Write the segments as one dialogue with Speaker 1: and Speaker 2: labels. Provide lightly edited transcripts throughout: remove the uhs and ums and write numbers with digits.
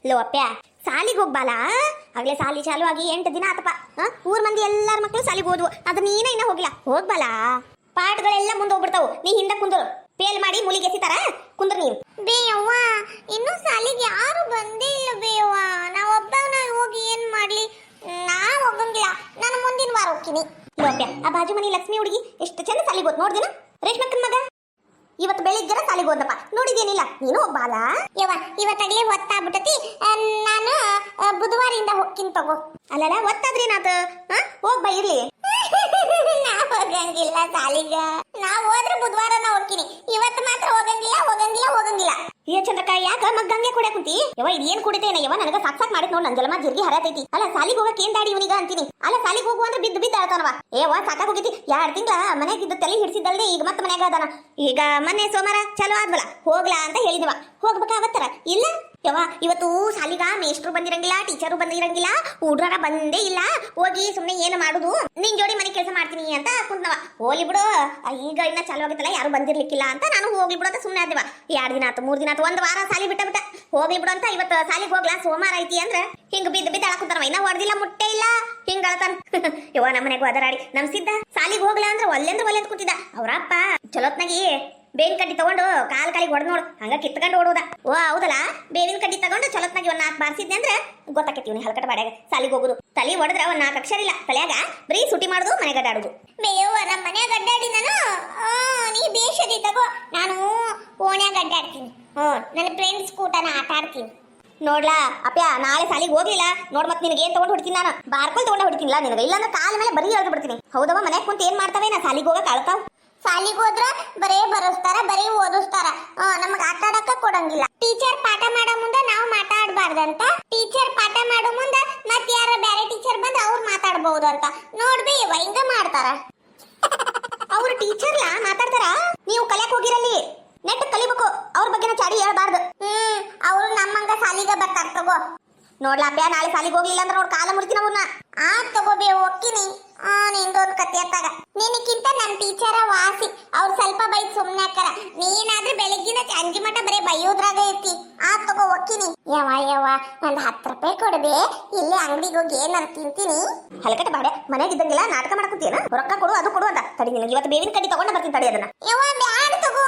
Speaker 1: Low ಅಪ್ಪ್ಯ ಸಾಲಿಗೆ ಹೋಗ್ಬಾಲ. ಆಗ್ಲೇ ಸಾಲಿ ಚಾಲು ಆಗಿ 8 ದಿನ ಆತಪ್ಪ. ಊರ್ ಮಂದಿ ಎಲ್ಲಾರ ಮಕ್ಕಳು ಸಾಲಿಗೆ ಹೋದ್ವು, ಅದು ನೀನ ಇನ್ನ ಹೋಗಿಲ್ಲ. ಹೋಗ್ಬಾಲ, ಪಾಠಗಳೆಲ್ಲ ಮುಂದೆ ಹೋಗ್ಬಿಡ್ತಾವು, ನೀ ಹಿಂದೆ ಕುಂದ್ರು. ಪೇಲ್ ಮಾಡಿ ಮುಲಿಗೆ ಎಸಿತಾರ, ಕುಂದ್ರ ನೀನು.
Speaker 2: ಬೇಯವ್ವ ಇನ್ನು ಸಾಲಿಗೆ ಯಾರು ಬಂದೇ ಇಲ್ಲ ಬೇಯವ್ವ. ನಾ ಒಬ್ಬನ ಹೋಗಿ ಏನ್ ಮಾಡ್ಲಿ? ನಾ ಹೋಗಂಗಿಲ್ಲ, ನಾನು ಮುಂದಿನ ವಾರ ಹೋಗ್ತೀನಿ.
Speaker 1: ಲೋ ಅಪ್ಪ್ಯ, ಆ ಬಾಜು ಮನಿ ಲಕ್ಷ್ಮಿ ಹುಡುಗಿ ಎಷ್ಟು ಚಂದ ಸಾಲಿಗೆ ಹೋದ್ ನೋಡ್ದಿನ? ರೇಷ್ಮಕ್ಕನ ಮಗ ಇವತ್ತು ಬೆಳಿಗ್ಗೆ ಸಾಲಿಗೆ ಹೋದಪ್ಪ, ನೋಡಿದೇನಿಲ್ಲ? ನೀನು ಹೋಗ್ಬಾಲ.
Speaker 2: ಯವ್ವ ಇವತ್ತಾಗ್ಲೇ ಹೊತ್ತಾಗ್ಬಿಟ್ಟತಿ, ನಾನು ಬುಧವಾರದಿಂದ ಹೋಗ್ತೀನಿ ತಗೋ.
Speaker 1: ಅಲ್ಲಲ್ಲ ಒತ್ತಾದ್ರೇನಾತ? ಹೋಗ್ಬಾ ಇರ್ಲಿ.
Speaker 2: ನಾ ಹೋಗಂಗಿಲ್ಲ ಸಾಲಿಗ. ನಾ ಹೋದ್ರೆ ಬುಧವಾರನ ಹೋಗ್ತೀನಿ, ಇವತ್ತು ಮಾತ್ರ ಹೋಗಂಗಿಲ್ಲ ಹೋಗಂಗಿಲ್ಲ ಹೋಗಂಗಿಲ್ಲ.
Speaker 1: ಏ ಚಂದ್ರಕ್ಕ, ಯಾಕ ಮಗ್ಗಂಗೆ ಕುಡಿಯ ಕುಂತಿ? ಯವ ಇದೇನ್ ಕುಡಿತೇನೆ ಯವ? ನನಗ ಸಾಕ್ ಮಾಡಿದ್ ನೋಡ್, ನನ್ ಜಲಮ ಜಿರ್ಗಿ ಹರತೈತಿ. ಅಲ್ಲ ಸಾಲಿಗೆ ಹೋಗಕ್ ಏನ್ ದಾಡಿ ಇವನಿಗ ಅಂತೀನಿ. ಅಲ್ಲ ಸಾಲಿಗೆ ಹೋಗುವ ಅಂದ್ರೆ ಬಿದ್ದು ಆಳ್ತಾನವ. ಏವ ಸಾಕಾಗ ಹೋಗಿತಿ. 2 ತಿಂಗಳ ಮನೆಗಿದ್ದ ತಲೆ ಹಿಡಿಸಿದಲ್ದೆ ಈಗ ಮತ್ತೆ ಮನ್ಯಾಗ ಅದಾನ. ಈಗ ಮೊನ್ನೆ ಸೋಮವಾರ ಚಲೋ ಆದ್ವಲ್ಲ, ಹೋಗ್ಲಾ ಅಂತ ಹೇಳಿದವ. ಹೋಗ್ಬೇಕಾಗತ್ತಾರ ಇಲ್ಲ ಯವ? ಇವತ್ತು ಸಾಲಿಗ ಮೇಷ್ಟ್ರು ಬಂದಿರಂಗಿಲ್ಲ, ಟೀಚರು ಬಂದಿರಂಗಿಲ್ಲ, ಹುಡ್ರಾರ ಬಂದೇ ಇಲ್ಲ. ಹೋಗಿ ಸುಮ್ನೆ ಏನು ಮಾಡುದು, ನಿನ್ ಜೋಡಿ ಮನೆ ಕೆಲಸ ಮಾಡ್ತೀನಿ ಅಂತ ಕುಂತವ. ಹೋಗ್ಲಿ ಬಿಡು, ಈಗ ಇನ್ನ ಚಾಲು ಆಗತ್ತಲ್ಲ, ಯಾರು ಬಂದಿರ್ಲಿಕ್ಕಿಲ್ಲ ಅಂತ ನಾನು ಹೋಗ್ಲಿ ಬಿಡು ಅಂತ ಸುಮ್ನೆ ಆದೇವ. 2 ದಿನ ಆತು 3 ದಿನ ಆತು, 1 ವಾರ ಸಾಲಿ ಬಿಟ್ಟ ಹೋಗ್ಲಿ ಬಿಡು ಅಂತ ಇವತ್ತು ಸಾಲಿಗೆ ಹೋಗ್ಲಾ, ಸೋಮವಾರ ಐತಿ ಅಂದ್ರೆ ಹಿಂಗ್ ಬಿದ್ದು ಅಳಕುಂತಾನವ. ಇನ್ನ ಹೊಡೆದಿಲ್ಲ, ಮುಟ್ಟೆ ಇಲ್ಲ, ಹಿಂಗ ಅಳತಾನ. ಯವ್ವ ನಮ್ಮ ಮನೆಗೂ ಅದರಾಡಿ ನಮ್ ಸಿದ್ಧ ಸಾಲಿಗೆ ಹೋಗ್ಲಾ ಅಂದ್ರೆ ಒಲ್ಲೆ ಅಂತ ಕೂತಿದ್ದ. ಅವ್ರಪ್ಪ ಚಲೋತ್ನಾಗಿ ಬೇವಿನ ಕಡ್ಡಿ ತಗೊಂಡು ಕಾಲಿಗೆ ಹೊಡೆದ್ ನೋಡು, ಹಂಗ ಕಿತ್ಕೊಂಡು ಓಡೋದ. ಓ ಹೌದಲ್ಲ, ಬೇವಿನ ಕಡ್ಡಿ ತಗೊಂಡು ಚಲೋತ್ನಾಗಿ 4 ಬಾರಿಸಿದ್ನೆ ಅಂದ್ರೆ ಗೊತ್ತಾಕೈತಿ ಇವ್ನಿ ಹಲ್ಕಟ ಬಾಡ್ಯಾಗ ಸಾಲಿಗೆ ಹೋಗುದು. ತಲೆ ಹೊಡೆದ್ರ 4 ಅಕ್ಷರ ಇಲ್ಲ ತಲೆಯಾಗ, ಬರೀ ಸುಟಿ ಮಾಡುದು, ಮನೆಗೆ ಅಡ್ಡಾಡುದು.
Speaker 2: ಬೇಯವ್ವ ನಮ್ಮ ಮನ್ಯಾಗ ಅಡ್ಡಾಡಿ ನಾನು ನೀ ಬೇಷದಿ ತಗೋ, ನಾನು ಓಣ್ಯಾಗ ಅಡ್ಡಾಡ್ತೀನಿ. ನನ್ನ ಫ್ರೆಂಡ್ಸ್ ಕೂಟನ ಆಟ ಆಡ್ತೀನಿ.
Speaker 1: ನೋಡ್ಲಾ ಅಪ್ಪ್ಯ, ನಾಳೆ ಸಾಲಿಗೆ ಹೋಗ್ಲಿಲ್ಲ ನೋಡ್, ಮತ್ತೆ ನಿನಗೆ ಏನ್ ತಗೊಂಡು ಹೊಡ್ತೀನಿ ನಾನು? ಬಾರ್ಕೊಲ್ ತಗೊಂಡು ಹೊಡ್ತೀನಿಲ್ಲ ನಿನಗೆ, ಇಲ್ಲಾಂದ್ರೆ ಕಾಲ ಮೇಲೆ ಬರೀ ಎಳ್ದು ಬಿಡ್ತೀನಿ. ಹೌದವ, ಮನೆಗೆ ಕುಂತ ಏನ್ ಮಾಡ್ತಾವೆ? ನಾ ಸಾಲಿಗೆ ಹೋಗಕ್ ಅಳ್ತಾವ್.
Speaker 2: ಸಾಲಿಗೆ ಹೋದ್ರ ಬರೇ ಬರಸ್ತಾರ, ಬರೀ ಓದಿಸ್ತಾರ, ನಮಗ ಆಟ ಆಡಕ ಕೊಡಂಗಿಲ್ಲ. ಟೀಚರ್ ಪಾಠ ಮಾಡೋ ಮುಂದೆ ನಾವು ಮಾತಾಡಬಾರ್ದಂತ, ಟೀಚರ್ ಪಾಠ ಮಾಡೋ ಮುಂದೆ ಮತ್ತೆ ಯಾರ ಬೇರೆ ಟೀಚರ್ ಬಂದು ಅವ್ರು ಮಾತಾಡಬಹುದು ಅಂತ. ನೋಡ್ಬೇ ಹಿಂಗ ಮಾಡ್ತಾರ.
Speaker 1: ಅವ್ರ ಟೀಚರ್ಲಾ ಮಾತಾಡ್ತಾರ? ನೀವು ಕಲಿಯಕ್ ಹೋಗಿರಲ್ಲಿ ನೆಟ್ ಕಲಿಬೇಕು, ಅವ್ರ ಬಗ್ಗೆನ ಚಾಡಿ ಹೇಳ್ಬಾರ್ದು.
Speaker 2: ಅವ್ರು ನಮ್ಮಂಗ ಸಾಲಿಗ ಬರ್ತಾರ ತಗೋ.
Speaker 1: ನೋಡ್ಲಾ ಅಪ್ಪ್ಯ, ನಾಳೆ ಸಾಲಿಗೆ ಹೋಗ್ಲಿಲ್ಲ ಅಂದ್ರೆ ನೋಡ್ ಕಾಲ ಮುರಿತೀನಿ ಅವ್ರನ್ನ.
Speaker 2: ತಗೋಬೇ ಹೋಗ್ತೀನಿ. ನಿಂದೊಂದು ಕತೆ ಅತ್ತಾಗ ನಿನಕ್ಕಿಂತ ನನ್ನ ಟೀಚರ ವಾಸಿ, ಅವ್ರು ಸ್ವಲ್ಪ ಬೈದ್ ಸುಮ್ನೆ ಹಾಕಾರ. ನೀನಾದ್ರೆ ಬೆಳಗ್ಗಿನ ಸಂಜೆ ಮಟ ಬರೀ ಬೈಯೋದ್ರಾಗ ಇರ್ತಿ. ತಗೋ ಹೋಗ್ತೀನಿ. ಯವ್ವ ಒಂದ್ 10 ರೂಪಾಯಿ ಕೊಡಬೇ, ಇಲ್ಲೇ ಅಂಗಡಿಗೆ ಹೋಗಿ ಏನಾರು ತಿಂತೀನಿ.
Speaker 1: ಹಲಕಟ ಬಾಡೆ, ಮನೆಗಿದ್ದಂಗಿಲ್ಲ ನಾಟಕ ಮಾಡಕುಂತೀನ? ರೊಕ್ಕ ಕೊಡು, ಅದು ಕೊಡು ಅಂತ. ತಡಿ, ನಿನಗೆ ಇವತ್ತು ಬೇವಿನ ಕಡ್ಡಿ ತಗೊಂಡ ಬರ್ತೀನಿ ತಡಿ ಅದನ್ನ.
Speaker 2: ಯವ್ವ ಬ್ಯಾಡ ತಗೋ.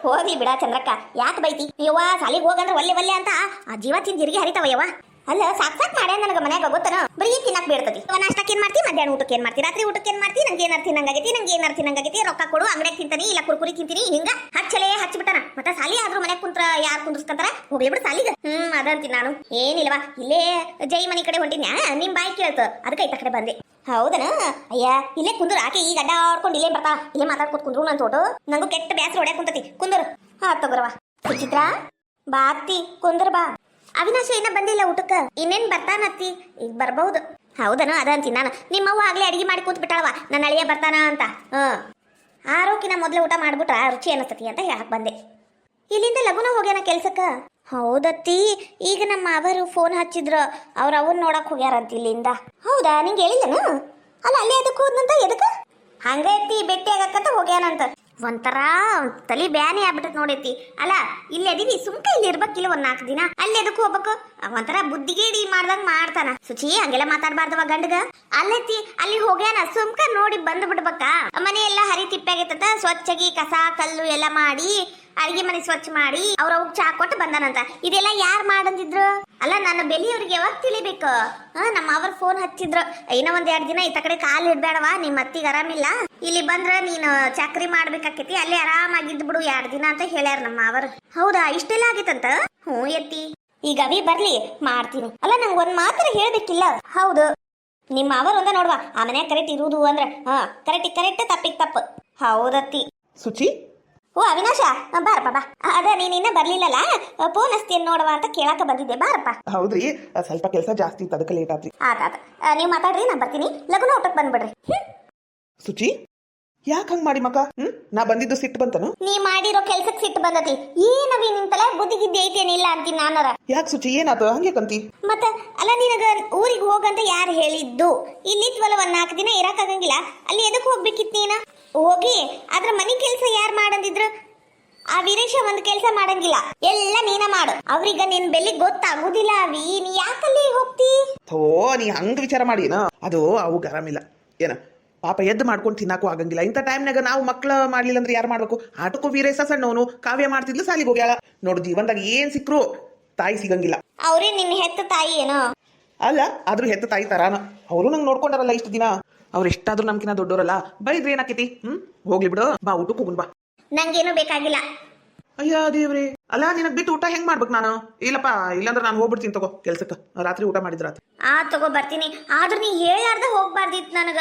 Speaker 1: ಹೋಗ್ಲಿ ಬಿಡ ಚಂದ್ರಕ್ಕ, ಯಾಕೆ ಬೈತಿ? ಯವ್ವ ಸಾಲಿಗೆ ಹೋಗಂದ್ರೆ ಒಲ್ಲೆ ಅಂತ ಆ ಜೀವ ಜಿರ್ಗಿ ಹರಿತಾವ ಯವ್ವ. ಅಲ್ಲ ಸಾಕ್ ಮಾಡ್ಯ ನನಗ ಮನ್ಯಾಗ ಗೊತ್ತನ, ಬರೀ ತಿನ್ನಕ್ ಬೇಡ್ತತಿ. ನಾಷ್ಟಕ್ಕೆ ಏನ್ ಮಾಡ್ತಿ, ಮಧ್ಯಾಹ್ನ ಊಟಕ್ಕೆ ಏನ್ ಮಾಡ್ತಿ, ರಾತ್ರಿ ಊಟಕ್ಕೆ ಏನ್ ಮಾಡ್ತಿ, ನಂಗೆ ಏನಾರು ತಿನ್ನಂಗಾಗೈತಿ, ರೊಕ್ಕ ಕೊಡು, ಅಂಗಡಿಯಾಗ ತಿಂತಾನಿ, ಇಲ್ಲ ಕುರ್ಕುರಿ ತಿಂತೀನಿ, ಹಿಂಗ ಹಚ್ಚಿಬಿಟ್ಟನ. ಮತ್ತೆ ಸಾಲಿ ಆದ್ರೂ ಮನ್ಯಾಗ ಕುಂತ್ರ ಯಾರು ಕುಂದ್ರಸ್ಕಂತಾರ? ಹೋಗ್ಲಿ ಬಿಡು ಸಾಲಿಗ. ಅದಂತೀನಿ ನಾನು. ಏನಿಲ್ವಾ, ಇಲ್ಲೇ ಜೈ ಮನಿ ಕಡೆ ಹೊಂಟಿನ್ಯಾ, ನಿಮ್ ಬಾಯಿ ಕೇಳ್ತು, ಅದಕ್ಕೆ ಈತ ಕಡೆ ಬಂದೆ. ಹೌದನ? ಅಯ್ಯ ಇಲ್ಲೇ ಕುಂದ್ರ, ಆಕೆ ಈಗ ಅಡ್ಡಾಡ್ಕೊಂಡು ಇಲ್ಲೇ ಬರ್ತಾ, ಇಲ್ಲೇ ಮಾತಾಡ್ಕೊತ ಕುಂದ್ರು ನನ್ ತೋಟು. ನಂಗೂ ಕೆಟ್ಟ ಬ್ಯಾಸರ ಹೊಡ್ಯಾಕ ಕುಂತತಿ, ಕುಂದ್ರ. ತಗೋರವ. ಸುಚಿತ್ರ ಬಾ ಅತ್ತಿ, ಕುಂದ್ರ ಬಾ. ಅವಿನಾಶ ಏನ ಬಂದಿಲ್ಲ ಊಟಕ್ಕ, ಇನ್ನೇನ್ ಬರ್ತಾನತ್ತಿ, ಈಗ ಬರ್ಬಹುದು. ಹೌದನ? ಅದಂತೀನಿ ನಾನು. ನಿಮ್ಮವ್ವ ಆಗ್ಲೇ ಅಡಿಗೆ ಮಾಡಿ ಕೂತ್ ಬಿಟ್ಟಾಳವ, ನನ್ನ ಅಳಿಯ ಬರ್ತಾನ ಅಂತ. ಆರೋಕಿನ ಮೊದ್ಲು ಊಟ ಮಾಡ್ಬಿಟ್ರ ರುಚಿ ಅನಸ್ತತಿ ಅಂತ ಹೇಳಕ್ ಬಂದೆ. ಇಲ್ಲಿಂದ ಲಗುನ ಹೋಗ್ಯಾನ ಕೆಲ್ಸಕ್ಕ? ಹೌದತ್ತಿ, ಈಗ ನಮ್ಮ ಅವರು ಫೋನ್ ಹಚ್ಚಿದ್ರ, ಅವ್ರ ನೋಡಕ್ ಹೋಗ್ಯಾರಂತ ಇಲ್ಲಿಂದ. ಹೌದಾ? ನಿಂಗೆ ಹೇಳಿಲ್ಲನು? ಅಲ್ಲ ಅಲ್ಲಿ ಅದಕ್ಕೆ ಹೋದ್ನಂತ, ಎದಕ್ಕ? ಹಂಗೈತಿ ಭೇಟಿ ಆಗಕ್ಕಂತ ಹೋಗ್ಯಾನಂತ. ಒಂಥರ ತಲಿ ಬ್ಯಾನಿ ಆಗ್ಬಿಟ್ಟತ್ ನೋಡೈತಿ. ಅಲ್ಲ ಇಲ್ಲಿ ಅದೀವಿ, ಸುಮ್ಕ ಇಲ್ಲಿ ಇರ್ಬೇಕಿಲ್ಲ 4 ದಿನ. ಅಲ್ಲಿ ಅದಕ್ಕೆ ಹೋಗ್ಬೇಕು, ಒಂಥರ ಬುದ್ಧಿಗೇಡಿ ಮಾಡ್ದಂಗ್ ಮಾಡ್ತಾನ. ಸುಚಿ ಹಂಗೆಲ್ಲ ಮಾತಾಡ್ಬಾರ್ದವ ಗಂಡಗ. ಅಲ್ಲೈತಿ ಅಲ್ಲಿ ಹೋಗ್ಯಾನ, ಸುಮ್ಕ ನೋಡಿ ಬಂದ್ ಬಿಡ್ಬೇಕ. ಮನೆ ಎಲ್ಲ ಹರಿ ತಿಪ್ಪಾಗೈತಂತ, ಸ್ವಚ್ಛಗಿ ಕಸ ಕಲ್ಲು ಎಲ್ಲ ಮಾಡಿ, ಅಡಿಗೆ ಮನೆ ಸ್ವಚ್ಛ ಮಾಡಿ ಅವ್ರ ಚಾ ಕೊಟ್ಟು ಬಂದಾನಂತ. ಇದೆಲ್ಲ ಯಾರು ಮಾಡಂದಿದ್ರು? ಅಲ್ಲ ನನ್ನ ಬೆಲಿಯವ್ರಿಗೆ ಯಾವಾಗ ತಿಳಿಬೇಕು? ನಮ್ಮ ಅವ್ರ ಫೋನ್ ಹಚ್ಚಿದ್ರು, ಏನೋ 1-2 ದಿನ ಈತ ಕಡೆ ಕಾಲು ಇಡ್ಬೇಡವಾ, ನಿಮ್ಮ ಅತ್ತಿಗೆ ಆರಾಮಿಲ್ಲ, ಇಲ್ಲಿ ಬಂದ್ರ ನೀನು ಚಾಕ್ರಿ ಮಾಡ್ಬೇಕಾಕೈತಿ, ಅಲ್ಲೇ ಆರಾಮಾಗಿದ್ದು ಬಿಡು 2 ದಿನ ಅಂತ ಹೇಳ್ಯಾರ ನಮ್ಮ ಅವರು. ಹೌದಾ? ಇಷ್ಟೆಲ್ಲ ಆಗಿತ್ತಂತ? ಎತ್ತಿ ಈಗ ಅವಿ ಬರ್ಲಿ ಮಾಡ್ತೀನಿ. ಅಲ್ಲ ನಂಗೆ ಒಂದ್ ಮಾತ್ರ ಹೇಳ್ಬೇಕಿಲ್ಲ? ಹೌದು, ನಿಮ್ಮ ಅವರು ಒಂದ ನೋಡ್ವಾ, ಆ ಮನ್ಯಾಗ ಕರೆಕ್ಟ್ ಇರುವುದು ಅಂದ್ರೆ ಕರೆಕ್ಟ್ ತಪ್ಪಿಗೆ ತಪ್ಪು. ಹೌದತ್ತಿ.
Speaker 3: ಸುಚಿ,
Speaker 1: ಓ ಅವಿನಾಶ, ಬಾರಪ್ಪ ಬಾ. ಅದ ನೀನಿನ್ನ ಬರ್ಲಿಲ್ಲಲ್ಲ, ಫೋನ್ ಹಚ್ತೀನಿ ನೋಡವ ಅಂತ ಕೇಳಾಕ ಬಂದಿದ್ದೆ, ಬಾರಪ್ಪ.
Speaker 3: ಹೌದ್ರಿ, ಸ್ವಲ್ಪ ಕೆಲಸ ಜಾಸ್ತಿ ಇತ್ತು, ಅದಕ್ಕೆ ಲೇಟ್ ಆದ್ರಿ.
Speaker 1: ಆತ ನೀವು ಮಾತಾಡ್ರಿ, ನಾ ಬರ್ತೀನಿ. ಲಗುನ ಊಟಕ್ಕೆ ಬಂದ್ಬಿಡ್ರಿ.
Speaker 3: ಸುಚಿ, ಯಾಕೆ ಹಂಗ್ ಮಾಡಿ ಮಕ್ಕ? ನಾ ಬಂದಿದ್ದು ಸಿಟ್ಟು ಬಂತನು?
Speaker 1: ನೀ ಮಾಡಿರೋ ಕೆಲ್ಸಕ್ಕೆ ಸಿಟ್ಟು ಬಂದತಿ. ಏನವಿ ನಿಂತಲ ಬುದ್ಧಿಗಿದ್ದೆ ಐತೇನಿಲ್ಲ ಅಂತೀನಿ ನಾನರ.
Speaker 3: ಯಾಕೆ ಸುಚಿ, ಏನಾತ ಹಂಗೆ ಕಂತಿ?
Speaker 1: ಮತ್ತ ಅಲ್ಲ ನಿನಗ ಊರಿಗೆ ಹೋಗಂತ ಯಾರು ಹೇಳಿದ್ದು? ಇಲ್ಲಿತ್ವಲ್ಲ 4 ದಿನ ಇರಕ್ಕಾಗಂಗಿಲ್ಲ, ಅಲ್ಲಿ ಎದಕ್ಕೆ ಹೋಗ್ಬೇಕಿತ್ತು ನೀನ? ಹೋಗಿ ಅದ್ರ ಮನಿ ಕೆಲ್ಸ ಯಾರು ಮಾಡಂದಿದ್ರು? ಆ ವೀರೇಶ ಒಂದ್ ಕೆಲಸ ಮಾಡಂಗಿಲ್ಲ, ಎಲ್ಲ ನೀನ ಮಾಡು. ಅವ್ರೀಗ ನಿನ್ ಬೆಲ್ಲಿ ಗೊತ್ತಾಗುದಿಲ್ಲ ಅವಿ, ನೀ ಯಾಕಲ್ಲಿ ಹೋಗ್ತಿ?
Speaker 3: ಥೋ ನೀ ಹಂಗ ವಿಚಾರ ಮಾಡಿನ, ಅದು ಅವು ಆರಾಮಿಲ್ಲ ಏನ, ಪಾಪ ಎದ್ದು ಮಾಡ್ಕೊಂಡು ತಿನ್ನಾಕು ಆಗಂಗಿಲ್ಲ. ಇಂಥ ಟೈಮ್ನಾಗ ನಾವು ಮಕ್ಳು ಮಾಡ್ಲಿಲ್ಲ ಅಂದ್ರೆ ಯಾರು ಮಾಡ್ಬೇಕು? ಆಟಕ್ಕೂ ವೀರೇಶ ಸಣ್ಣವನು, ಕಾವ್ಯ ಮಾಡ್ತಿದ್ಲು, ಸಾಲಿಗೆ ಹೋಗ್ಯಾಳ. ನೋಡು ಜೀವನದಾಗ ಏನ್ ಸಿಕ್ರು ತಾಯಿ ಸಿಗಂಗಿಲ್ಲ.
Speaker 1: ಅವ್ರೇ ನಿನ್ ಹೆತ್ತ ತಾಯಿ ಏನೋ?
Speaker 3: ಅಲ್ಲ, ಆದ್ರೂ ಹೆತ್ತ ತಾಯಿ ತರಾನ. ಅವರು ನಂಗೆ ನೋಡ್ಕೊಂಡಾರಲ್ಲ ಇಷ್ಟು ದಿನ, ಅವ್ರು ಎಷ್ಟಾದ್ರೂ ನಮ್ಕಿನ ದೊಡ್ಡವರಲ್ಲ. ಬೈದ್ರೆ ಏನಾಕೈತಿ? ಹೋಗ್ಲಿ ಬಿಡು, ಬಾ ಊಟಕ್ಕೆ ಹೋಗುನ್ ಬಾ.
Speaker 1: ನಂಗೇನು ಬೇಕಾಗಿಲ್ಲ.
Speaker 3: ಅಯ್ಯ ದೇವ್ರಿ, ಅಲ್ಲ ನಿನಗ್ ಬಿಟ್ಟು ಊಟ ಹೆಂಗ್ ಮಾಡ್ಬೇಕು ನಾನು? ಇಲ್ಲಪ್ಪ, ಇಲ್ಲಾಂದ್ರೆ ನಾನು ಹೋಗ್ಬಿಡ್ತೀನಿ ತಗೋ ಕೆಲ್ಸಕ್ಕೆ. ರಾತ್ರಿ ಊಟ ಮಾಡಿದ್ರ
Speaker 1: ತಗೋ ಬರ್ತೀನಿ, ಆದ್ರೂ ನೀ ಹೇಳಾರ್ದ ಹೋಗ್ಬಾರ್ದಿತ್ ನನಗ.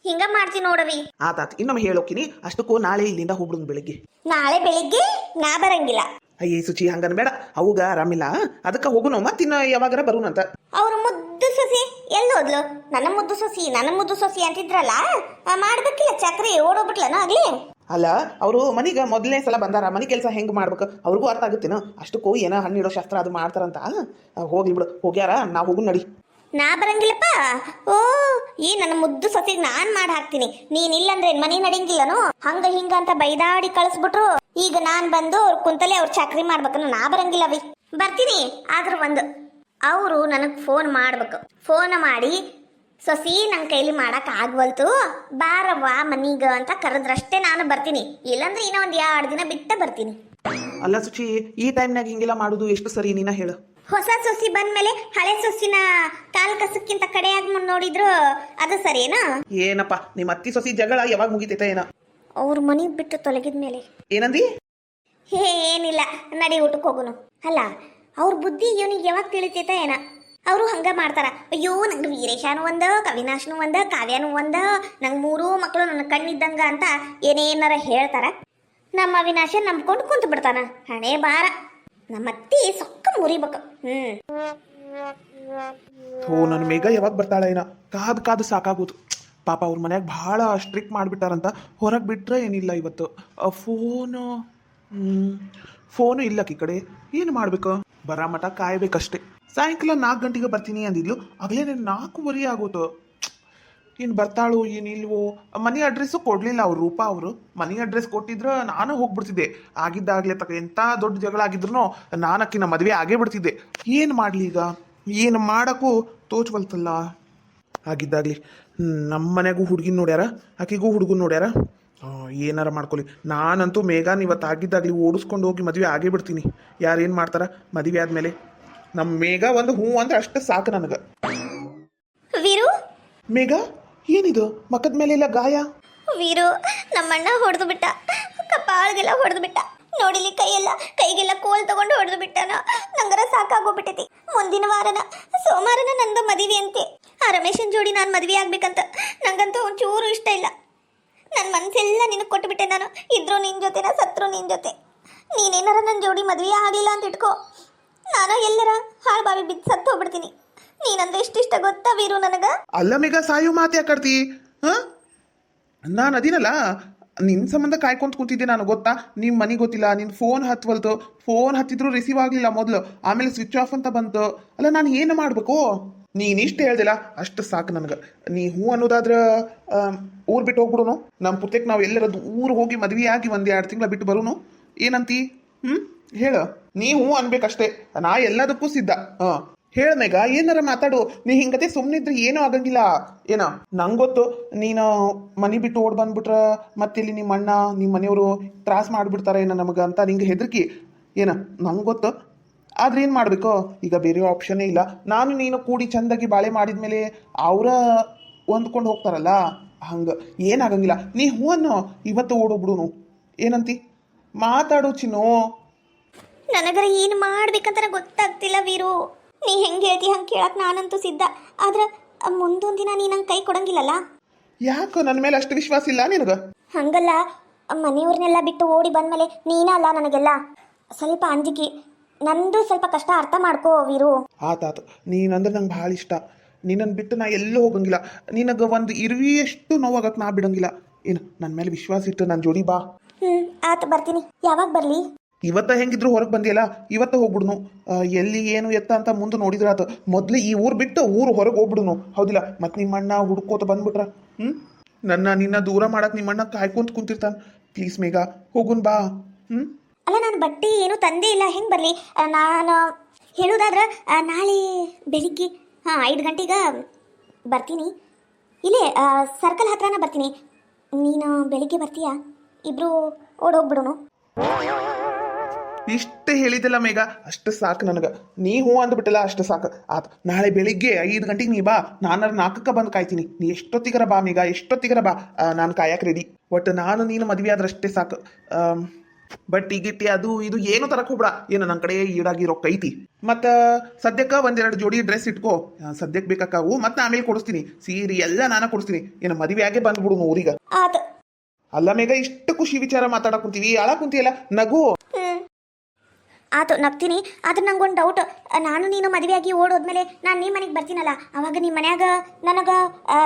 Speaker 1: ಹಿಂಗ ಮಾಡ್ತೀನಿ ನೋಡವಿ.
Speaker 3: ಆತಾತ್, ಇನ್ನೊಮ್ಮೆ ಹೇಳೋಕಿನಿ. ಅಷ್ಟಕ್ಕೂ ನಾಳೆ ಇಲ್ಲಿಂದ ಹೋಗ್ಬಿಡುನ್ ಬೆಳಿಗ್ಗೆ.
Speaker 1: ನಾಳೆ ಬೆಳಿಗ್ಗೆ ನಾ ಬರಂಗಿಲ್ಲ.
Speaker 3: ಅಯ್ಯೇ ಸುಚಿ, ಹಂಗನ್ ಬೇಡ, ಅವುಗ ಆರಾಮಿಲ್ಲ, ಅದಕ್ಕೆ ಹೋಗುನು. ಮತ್ತಿನ್ನ ಯಾವಾಗಾರ ಬರುನಂತ.
Speaker 1: ಅವ್ರ ಮುದ್ದು ಸೊಸಿ ಎಲ್ಲಿ ಹೋದ್ಲು? ನನ್ನ ಮುದ್ದು ಸೊಸಿ ಅಂತಿದ್ರಲ್ಲ, ಮಾಡ್ಬೇಕಿಲ್ಲ ಚಕ್ರಿ ಓಡೋಗ್ಬಿಟ್ಲನ ಆಗ್ಲಿ.
Speaker 3: ಅಲ್ಲ, ಅವರು ಮನಿಗ ಮೊದಲನೇ ಸಲ ಬಂದಾರ, ಮನಿ ಕೆಲಸ ಹೆಂಗ್ ಮಾಡ್ಬೇಕು ಅವ್ರಿಗೂ ಅರ್ಥ ಆಗುತ್ತೇನ. ಅಷ್ಟಕ್ಕೂ ಏನೋ ಹಣ್ಣಿಡೋ ಶಾಸ್ತ್ರ ಅದು ಮಾಡ್ತಾರಂತ. ಹೋಗ್ಲಿ ಬಿಡು, ಹೋಗ್ಯಾರ, ನಾವು ಹೋಗು ನಡಿ.
Speaker 1: ನಾ ಬರಂಗಿಲ್ಲಪ್ಪ. ಓ, ಈ ನನ್ನ ಮುದ್ದು ಸೊಸಿಗೆ ನಾನ್ ಮಾಡಿ ಹಾಕ್ತೀನಿ. ನೀನಿಲ್ಲಂದ್ರೆ ಮನಿ ನಡಿಂಗಿಲ್ಲನು? ಹಂಗ ಹಿಂಗ ಅಂತ ಬೈದಾಡಿ ಕಳಿಸ್ಬಿಟ್ರು. ಈಗ ನಾನ್ ಬಂದು ಅವ್ರ ಕುಂತಲೆ ಅವ್ರ ಚಾಕ್ರಿ ಮಾಡ್ಬೇಕನ್ನು. ನಾ ಬರಂಗಿಲ್ಲವಿ. ಬರ್ತೀನಿ, ಆದ್ರೂ ಒಂದು, ಅವರು ನನಗ್ ಫೋನ್ ಮಾಡ್ಬೇಕು. ಫೋನ್ ಮಾಡಿ, ಸೊಸಿ ನನ್ನ ಕೈಲಿ ಮಾಡಕ್ ಆಗ್ವಲ್ತು, ಬಾರವ್ವ ಮನೀಗ ಅಂತ ಕರೆದ್ರಷ್ಟೇ ನಾನು ಬರ್ತೀನಿ. ಇಲ್ಲಾಂದ್ರೆ ಇನ್ನೂ ಒಂದ್ 2 ದಿನ ಬಿಟ್ಟ ಬರ್ತೀನಿ.
Speaker 3: ಅಲ್ಲ ಸುಚಿ, ಈ ಟೈಮ್ನಾಗ ಹಿಂಗೆಲ್ಲ ಮಾಡುದು ಎಷ್ಟು ಸರಿ? ನೀನ ಹೇಳು.
Speaker 1: ಹೊಸ ಸೊಸಿ ಬಂದ್ಮೇಲೆ ಹಳೆ ಸೊಸಿನ ಕಾಲ್ ಕಸಕ್ಕಿಂತ ಕಡೆಯಾಗಿ ನೋಡಿದ್ರು ಅದು ಸರಿನಾ?
Speaker 3: ಏನಪ್ಪ ನಿಮ್ಮ ಅತ್ತಿ ಸೊಸಿ ಜಗಳ ಯಾವಾಗ ಮುಗಿತೈತ ಏನ?
Speaker 1: ಅವ್ರ ಮನಿ ಬಿಟ್ಟು ತೊಲಗಿದ್ಮೇಲೆ.
Speaker 3: ಏನಂದಿ?
Speaker 1: ಏನಿಲ್ಲ, ನಡಿ ಊಟಕ್ಕೆ ಹೋಗುನು. ಅಲ್ಲ, ಅವ್ರ ಬುದ್ಧಿ ಇವನಿಗೆ ಯಾವಾಗ ತಿಳಿತೈತ ಏನ? ಅವರು ಹಂಗ ಮಾಡ್ತಾರ. ಅಯ್ಯೋ, ನಂಗೆ ವೀರೇಶನು ಒಂದ, ಕವಿನಾಶನು ಒಂದ, ಕಾವ್ಯನು ಒಂದ, ನಂಗೆ 3 ಮಕ್ಕಳು ನನ್ನ ಕಣ್ಣಿದ್ದಂಗ ಅಂತ ಏನೇನಾರ ಹೇಳ್ತಾರ. ನಮ್ಮ ಅವಿನಾಶ ನಂಬ್ಕೊಂಡು ಕುಂತು ಬಿಡ್ತಾನ. ಹಣೆ ಬಾರ, ನಮ್ಮ ಅತ್ತಿ ಸೊಕ್ಕ ಮುರಿಬೇಕು.
Speaker 3: ಥೋ, ನನ್ನ ಮೇಘ ಯಾವಾಗ ಬರ್ತಾಳ ಏನ? ಕಾದು ಸಾಕಾಗೋದು. ಪಾಪ ಅವ್ರ ಮನ್ಯಾಗ ಭಾಳ ಸ್ಟ್ರಿಕ್ಟ್ ಮಾಡಿಬಿಟ್ಟಾರಂತ. ಹೊರಗೆ ಬಿಟ್ರೆ ಏನಿಲ್ಲ ಇವತ್ತು. ಫೋನು ಇಲ್ಲಕ್ಕ ಈ ಕಡೆ. ಏನು ಮಾಡ್ಬೇಕು? ಬರ ಮಠ ಕಾಯ್ಬೇಕಷ್ಟೇ. ಸಾಯಂಕಾಲ 4 ಗಂಟೆಗೆ ಬರ್ತೀನಿ ಅಂದಿದ್ಲು, ಆಗಲೇ 4:15 ಆಗೋದು. ಇನ್ನು ಬರ್ತಾಳು ಏನಿಲ್ವೋ? ಮನಿ ಅಡ್ರೆಸ್ಸು ಕೊಡಲಿಲ್ಲ ಅವ್ರು, ರೂಪಾ ಅವರು. ಮನಿ ಅಡ್ರೆಸ್ ಕೊಟ್ಟಿದ್ರೆ ನಾನು ಹೋಗ್ಬಿಡ್ತಿದ್ದೆ. ಆಗಿದ್ದಾಗಲೇ ಎಂಥ ದೊಡ್ಡ ಜಗಳ ಆಗಿದ್ರು ನಾನು ಅಕ್ಕಿನ ಮದುವೆ ಆಗೇ ಬಿಡ್ತಿದ್ದೆ. ಏನು ಮಾಡಲಿ ಈಗ? ಏನು ಮಾಡೋಕ್ಕೂ ತೋಚ್ವಲ್ತಲ್ಲ. ಆಗಿದ್ದಾಗಲಿ ನಮ್ಮ ಮನೆಗೂ ಹುಡುಗಿನ ನೋಡ್ಯಾರ, ಆಕೆಗೂ ಹುಡುಗನ ನೋಡ್ಯಾರ. ಏನಾರ ಮಾಡ್ಕೊಳ್ಳಿ. ನಾನಂತೂ ಮೇಘಾನ್ ಇವತ್ತು ಆಗಿದ್ದಾಗಲಿ ಓಡಿಸ್ಕೊಂಡು ಹೋಗಿ ಮದುವೆ ಆಗೇ ಬಿಡ್ತೀನಿ. ಯಾರೇನು ಮಾಡ್ತಾರ ಮದುವೆ ಆದಮೇಲೆ? ನಮ್ಮ ಮೇಘ ಒಂದು ಹೂ ಅಂದ್ರೆ ಅಷ್ಟು ಸಾಕು ನನಗೆ.
Speaker 1: ವೀರು,
Speaker 3: ಮೇಘ ಏನಿದು ಮಕ್ಕದ ಮೇಲೆಲ್ಲ ಗಾಯ?
Speaker 1: ವೀರು, ನಮ್ಮಣ್ಣ ಹೊಡೆದು ಬಿಟ್ಟ, ಕಪಾಳಗೆಲ್ಲ ಹೊಡೆದು ಬಿಟ್ಟ. ನೋಡಿಲಿ ಕೈಗೆಲ್ಲ ಕೋಲ್ ತಗೊಂಡು ಹೊಡೆದು ಬಿಟ್ಟನ. ನಂಗರ ಸಾಕಾಗೋಗ್ಬಿಟ್ಟೈತಿ. ಮುಂದಿನ ವಾರನ ಸೋಮವಾರನ ನಂದು ಮದುವೆ ಅಂತೆ. ಆ ರಮೇಶನ್ ಜೋಡಿ ನಾನು ಮದುವೆ ಆಗ್ಬೇಕಂತ ನಂಗಂತೂ ಒಂಚೂರು ಇಷ್ಟ ಇಲ್ಲ. ನನ್ನ ಮನಸ್ಸೆಲ್ಲ ನಿನಗೆ ಕೊಟ್ಟುಬಿಟ್ಟೆ ನಾನು. ಇದ್ರು ನಿನ್ನ ಜೊತೆನ, ಸತ್ರು ನಿನ್ನ ಜೊತೆ. ನೀನೇನಾರ ನನ್ನ ಜೋಡಿ ಮದುವೆ ಆಗಲಿಲ್ಲ ಅಂತ ಇಟ್ಕೋ, ನಾನು ಎಲ್ಲರ ಹಾಳು ಬಾವಿ ಬಿದ್ದು ಸತ್ತು ಹೋಗ್ಬಿಡ್ತೀನಿ. ನೀನಂದ್ರೆ ಇಷ್ಟ ಗೊತ್ತಾ ವೀರು ನನಗ?
Speaker 3: ಅಲ್ಲ ಮೇಘ, ಸಾಯೋ ಮಾತು ಯಾಕಡ್ತಿ? ನಾನು ಅದಿನಲ್ಲ, ನಿನ್ನ ಸಂಬಂಧ ಕಾಯ್ಕೊಂತ ಕೂತಿದ್ದೆ ನಾನು, ಗೊತ್ತಾ? ನಿಮ್ಮ ಮನೆ ಗೊತ್ತಿಲ್ಲ, ನಿನ್ನ ಫೋನ್ ಹತ್ವಲ್ತು. ಫೋನ್ ಹತ್ತಿದ್ರು ರಿಸೀವ್ ಆಗಲಿಲ್ಲ ಮೊದಲು, ಆಮೇಲೆ ಸ್ವಿಚ್ ಆಫ್ ಅಂತ ಬಂತು. ಅಲ್ಲ, ನಾನು ಏನು ಮಾಡಬೇಕು? ನೀನಿಷ್ಟು ಹೇಳ್ದಿಲ್ಲ ಅಷ್ಟು ಸಾಕು ನನಗೆ. ನೀ ಹೂ ಅನ್ನೋದಾದ್ರೆ ಊರು ಬಿಟ್ಟು ಹೋಗ್ಬಿಡುನು. ನಮ್ಮ ಪುಸ್ತಕ ನಾವು ಎಲ್ಲರದ್ದು ಊರು ಹೋಗಿ ಮದುವೆ ಆಗಿ 1-2 ತಿಂಗಳ ಬಿಟ್ಟು ಬರೋನು. ಏನಂತಿ? ಹೇಳು. ನೀ ಹೂ ಅನ್ಬೇಕಷ್ಟೇ, ನಾ ಎಲ್ಲದಕ್ಕೂ ಸಿದ್ಧ. ಹೇಳ ಮೇಘ, ಏನಾರ ಮಾತಾಡು. ನೀ ಹಿಂಗತೆ ಸುಮ್ಮನಿದ್ರೆ ಏನೂ ಆಗಂಗಿಲ್ಲ. ಏನೋ ನಂಗೆ ಗೊತ್ತು, ನೀನು ಮನೆ ಬಿಟ್ಟು ಓಡ್ ಬಂದ್ಬಿಟ್ರ ಮತ್ತೆ ಇಲ್ಲಿ ನಿಮ್ಮ ಅಣ್ಣ ನಿಮ್ಮ ಮನೆಯವರು ತ್ರಾಸ ಮಾಡಿಬಿಡ್ತಾರೆ ಏನೋ ನಮಗೆ ಅಂತ ನಿಂಗೆ ಹೆದರಿಕೆ. ಏನೋ ನಂಗೆ ಗೊತ್ತು. ಆದ್ರೆ ಏನು ಮಾಡಬೇಕು ಈಗ? ಬೇರೆ ಆಪ್ಷನ್ನೇ ಇಲ್ಲ. ನಾನು ನೀನು ಕೂಡಿ ಚೆಂದಾಗಿ ಬಾಳೆ ಮಾಡಿದ್ಮೇಲೆ ಅವರ ಹೊಂದ್ಕೊಂಡು ಹೋಗ್ತಾರಲ್ಲ, ಹಂಗೆ ಏನಾಗಂಗಿಲ್ಲ. ನೀ ಹೂ ಅನ್ನೋ, ಇವತ್ತು ಓಡೋಗ್ಬಿಡುನು. ಏನಂತಿ? ಮಾತಾಡು ಚಿನ್ನು.
Speaker 1: ನನಗರ ಏನು ಮಾಡ್ಬೇಕಂತ ಗೊತ್ತಾಗ್ತಿಲ್ಲ ವೀರು. ನೀ ಹೆಂಗೆ ಹೇಳ್ತಿ ಹಂಗೆ ಕೇಳಕ್ಕೆ ನಾನಂತೂ ಸಿದ್ಧ. ಆದ್ರೆ ಮುಂದೊಂದು ದಿನ ನೀ ನಂಗೆ ಕೈ ಕೊಡಂಗಿಲ್ಲಲ್ಲ?
Speaker 3: ಯಾಕೆ ನನ್ನ ಮೇಲೆ ಅಷ್ಟು ವಿಶ್ವಾಸ ಇಲ್ಲ ನಿನಗೆ?
Speaker 1: ಹಂಗಲ್ಲ, ಮನೆಯವ್ರನ್ನೆಲ್ಲ ಬಿಟ್ಟು ಓಡಿ ಬಂದಮೇಲೆ ನೀನಲ್ಲ ನನಗೆಲ್ಲ. ಸ್ವಲ್ಪ ಅಂಜಿಕೆ. ನಂದು ಸ್ವಲ್ಪ ಕಷ್ಟ ಅರ್ಥ ಮಾಡ್ಕೋ ವೀರು.
Speaker 3: ಆತಾತು, ನೀನಂದ್ರೆ ನಂಗೆ ಭಾಳ ಇಷ್ಟ. ನಿನ್ನನ್ನು ಬಿಟ್ಟು ನಾ ಎಲ್ಲೂ ಹೋಗಂಗಿಲ್ಲ. ನಿನಗೆ ಒಂದು ಇರುವಿಯಷ್ಟು ನೋವಾಗಕ್ಕೆ ನಾ ಬಿಡಂಗಿಲ್ಲ. ಏನು ನನ್ನ ಮೇಲೆ ವಿಶ್ವಾಸ ಇಟ್ಟು ನನ್ನ ಜೋಡಿ ಬಾ.
Speaker 1: ಆತು, ಬರ್ತೀನಿ. ಯಾವಾಗ ಬರಲಿ?
Speaker 3: ಇವತ್ತ ಹೆಂಗಿದ್ರು ಹೊರಗೆ ಬಂದಿಯಲ್ಲ, ಇವತ್ತ ಹೋಗ್ಬಿಡ್ನು. ಎಲ್ಲಿ ಏನು ಎತ್ತ ಅಂತ ಮುಂದೆ ನೋಡಿದ್ರ ಆತು. ಮೊದಲು ಈ ಊರು ಬಿಟ್ಟು ಊರು ಹೊರಗೆ ಹೋಗ್ಬಿಡುನು, ಹೌದಿಲ್ಲ? ಮತ್ತು ನಿಮ್ಮಣ್ಣ ಹುಡ್ಕೋತ ಬಂದ್ಬಿಟ್ರ ನಿನ್ನ ದೂರ ಮಾಡಕ್ಕೆ ನಿಮ್ಮಣ್ಣ ಕಾಯ್ಕೊಂತ ಕುಂತಿರ್ತಾನೆ. ಪ್ಲೀಸ್ ಮೇಘ, ಹೋಗುನ್ ಬಾ. ಹ್ಞೂ
Speaker 1: ಅಲ್ಲ ನಾನು ಬಟ್ಟೆ ಏನೂ ತಂದೇ ಇಲ್ಲ, ಹೆಂಗೆ ಬರಲಿ? ನಾನು ಹೇಳೋದಾದ್ರೆ ನಾಳೆ ಬೆಳಿಗ್ಗೆ 5 ಗಂಟೆಗೆ ಬರ್ತೀನಿ. ಇಲ್ಲೇ ಸರ್ಕಲ್ ಹತ್ರನ ಬರ್ತೀನಿ. ನೀನು ಬೆಳಿಗ್ಗೆ ಬರ್ತೀಯಾ? ಇಬ್ಬರು ಓಡೋಗ್ಬಿಡೋನು.
Speaker 3: ಇಷ್ಟು ಹೇಳಿದಲ್ಲ ಮೇಘ, ಅಷ್ಟು ಸಾಕು ನನಗೆ. ನೀ ಹ್ಞೂ ಅಂದ್ಬಿಟ್ಟಲ್ಲ, ಅಷ್ಟು ಸಾಕು ಆತು. ನಾಳೆ ಬೆಳಿಗ್ಗೆ 5 ಗಂಟೆಗೆ ನೀ ಬಾ, ನಾನು 4ಕ್ಕೆ ಬಂದು ಕಾಯ್ತೀನಿ. ನೀ ಎಷ್ಟೊತ್ತಿಗರ ಬಾ ಮೇಘ, ಎಷ್ಟೊತ್ತಿಗರ ಬಾ, ನಾನು ಕಾಯಕ್ಕೆ ರೆಡಿ. ಒಟ್ಟು ನಾನು ನೀನು ಮದುವೆ ಆದ್ರೆ ಅಷ್ಟೇ ಸಾಕು. ಬಟ್ಟಿ ಗಿಟ್ಟಿ ಅದು ಇದು ಏನು ತರಕ್ ಹೋಗ್ಬೇಡ. ಏನು ನನ್ನ ಕಡೆ ಈಡಾಗಿ ರೊಕ್ಕ ಐತಿ. ಮತ್ತು ಸದ್ಯಕ್ಕೆ 1-2 ಜೋಡಿ ಡ್ರೆಸ್ ಇಟ್ಕೋ, ಸದ್ಯಕ್ಕೆ ಬೇಕಾಕಾವು. ಮತ್ತೆ ಆಮೇಲೆ ಕೊಡಿಸ್ತೀನಿ. ಸೀರೆ ಎಲ್ಲ ನಾನು ಕೊಡಿಸ್ತೀನಿ. ಏನು ಮದುವೆಯಾಗೆ ಬಂದ್ಬಿಡು ಊರಿಗೆ.
Speaker 1: ಆತು.
Speaker 3: ಅಲ್ಲ ಮೇಘ, ಇಷ್ಟು ಖುಷಿ ವಿಚಾರ ಮಾತಾಡಕ್ ಕುಂತೀವಿ, ಅಳ ಕುಂತೀಯಲ್ಲ, ನಗು.
Speaker 1: ಆತು, ನಗ್ತೀನಿ. ಆದ್ರೆ ನಂಗೊಂದು ಡೌಟ್. ನಾನು ನೀನು ಮದುವೆಯಾಗಿ ಓಡೋದ್ಮೇಲೆ ನಾನು ನಿಮ್ಮ ಮನೆಗೆ ಬರ್ತೀನಲ್ಲ, ಅವಾಗ ನಿಮ್ಮ ಮನ್ಯಾಗ ನನಗೆ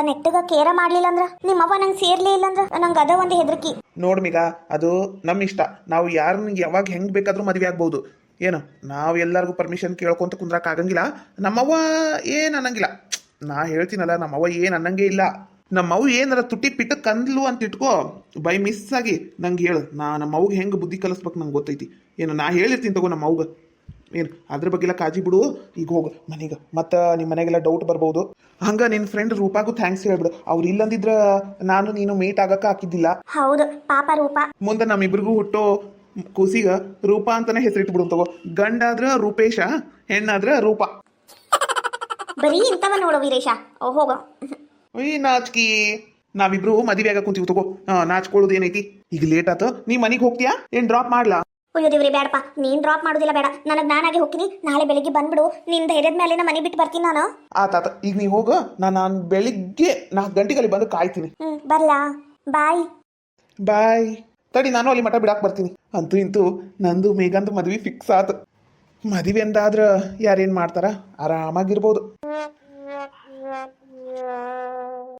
Speaker 1: ನೆಟ್ಟಗೆ ಕೇರ ಮಾಡಲಿಲ್ಲ ಅಂದ್ರೆ, ನಿಮ್ಮವ್ವ ನಂಗೆ ಸೇರ್ಲೇ ಇಲ್ಲ ಅಂದ್ರೆ, ನಂಗೆ ಅದ ಒಂದು ಹೆದರಿಕೆ.
Speaker 3: ನೋಡ್ಮಿಗ, ಅದು ನಮ್ಮ ಇಷ್ಟ. ನಾವು ಯಾರನ್ನ ಯಾವಾಗ ಹೆಂಗೆ ಬೇಕಾದ್ರೂ ಮದುವೆ ಆಗ್ಬೋದು. ಏನು ನಾವು ಎಲ್ಲರಿಗೂ ಪರ್ಮಿಷನ್ ಕೇಳ್ಕೊಂತ ಕುಂದ್ರಕ್ಕೆ ಆಗಂಗಿಲ್ಲ. ನಮ್ಮವ್ವ ಏನು ಅನ್ನಂಗಿಲ್ಲ. ನಾ ಹೇಳ್ತೀನಲ್ಲ, ನಮ್ಮವ್ವ ಏನು ಅನ್ನಂಗೆ ಇಲ್ಲ. ನಮ್ಮವ್ವ ಏನಾರ ತುಟಿ ಪಿಟ್ಟ ಕಂದ್ಲು ಅಂತ ಇಟ್ಕೋ, ಬೈ ಮಿಸ್ ಆಗಿ ನಂಗೆ ಹೇಳು. ನಮ್ಮವ್ಗೆ ಹೆಂಗೆ ಬುದ್ಧಿ ಕಲಿಸ್ಬೇಕು ನಂಗೆ ಗೊತ್ತೈತಿ. ಏನು ನಾ ಹೇಳಿರ್ತೀನಿ ತಗೋ ನಮ್ಮವ್ಗೆ. ಏನು ಅದ್ರ ಬಗ್ಗೆ ಎಲ್ಲ ಕಾಳಜಿ ಬಿಡು. ಈಗ ಹೋಗು ಮನೆಗೆ. ಮತ್ತು ನಿಮ್ಮ ಮನೆಗೆಲ್ಲ ಡೌಟ್ ಬರ್ಬೋದು. ಹಂಗೆ ನಿನ್ನ ಫ್ರೆಂಡ್ ರೂಪಾಗೂ ಥ್ಯಾಂಕ್ಸ್ ಹೇಳ್ಬಿಡು. ಅವ್ರು ಇಲ್ಲಂದಿದ್ರ ನಾನು ನೀನು ಮೀಟ್ ಆಗಕ್ಕೆ ಹಾಕಿದ್ದಿಲ್ಲ.
Speaker 1: ಹೌದು ಪಾಪ ರೂಪ.
Speaker 3: ಮುಂದೆ ನಮ್ಮಿಬ್ರಿಗೂ ಹುಟ್ಟೋ ಕೂಸಿಗ ರೂಪಾ ಅಂತಾನೆ ಹೆಸರಿಟ್ಬಿಡು ತಗೋ. ಗಂಡಾದ್ರ ರೂಪೇಶ, ಹೆಣ್ಣಾದ್ರ ರೂಪ.
Speaker 1: ಬರೀ ಇಂಥವ ನೋಡು ವೀರೇಶ. ಹೋಗ.
Speaker 3: ಈ ನಾಚ್ಕಿ, ನಾವಿಬ್ರು ಮದುವೆ ಆಗ ಕುಂತೀವಿ ತಗೋ. ನಾಚ್ಕೊಳ್ಳೋದು ಏನೈತಿ? ಈಗ ಲೇಟ್ ಆತ, ನೀ ಮನೆಗೆ ಹೋಗ್ತೀಯಾ ಏನ್ ಡ್ರಾಪ್ ಮಾಡ್ಲಾ?
Speaker 1: ಅಯ್ಯೋ ದೇವ್ರಿ, ಬೇಡಪ್ಪ. ನೀನು ಡ್ರಾಪ್ ಮಾಡೋದಿಲ್ಲ, ಬೇಡ. ನನಗೆ ನಾನಾಗೆ ಹೋಗ್ತೀನಿ. ನಾಳೆ ಬೆಳಿಗ್ಗೆ ಬಂದ್ಬಿಡು. ನಿನ್ನ ಧೈರ್ಯದ ಮೇಲೆ ಮನೆ ಬಿಟ್ಟು ಬರ್ತೀನಿ ನಾನು.
Speaker 3: ಆತಾತ, ಈಗ ನೀ ಹೋಗ. ನಾನು ಬೆಳಿಗ್ಗೆ 4 ಗಂಟೆಗೆ ಬಂದು ಕಾಯ್ತೀನಿ.
Speaker 1: ಬರ್ಲಾ? ಬಾಯ್
Speaker 3: ಬಾಯ್. ತಡಿ, ನಾನು ಅಲ್ಲಿ ಮಠ ಬಿಡಾಕ್ ಬರ್ತೀನಿ. ಅಂತೂ ಇಂತೂ ನಂದು ಮೇಘಂದು ಮದ್ವೆ ಫಿಕ್ಸ್ ಆತು. ಮದುವೆ ಅಂದಾದ್ರ ಯಾರೇನು ಮಾಡ್ತಾರ, ಆರಾಮಾಗಿರ್ಬೋದು.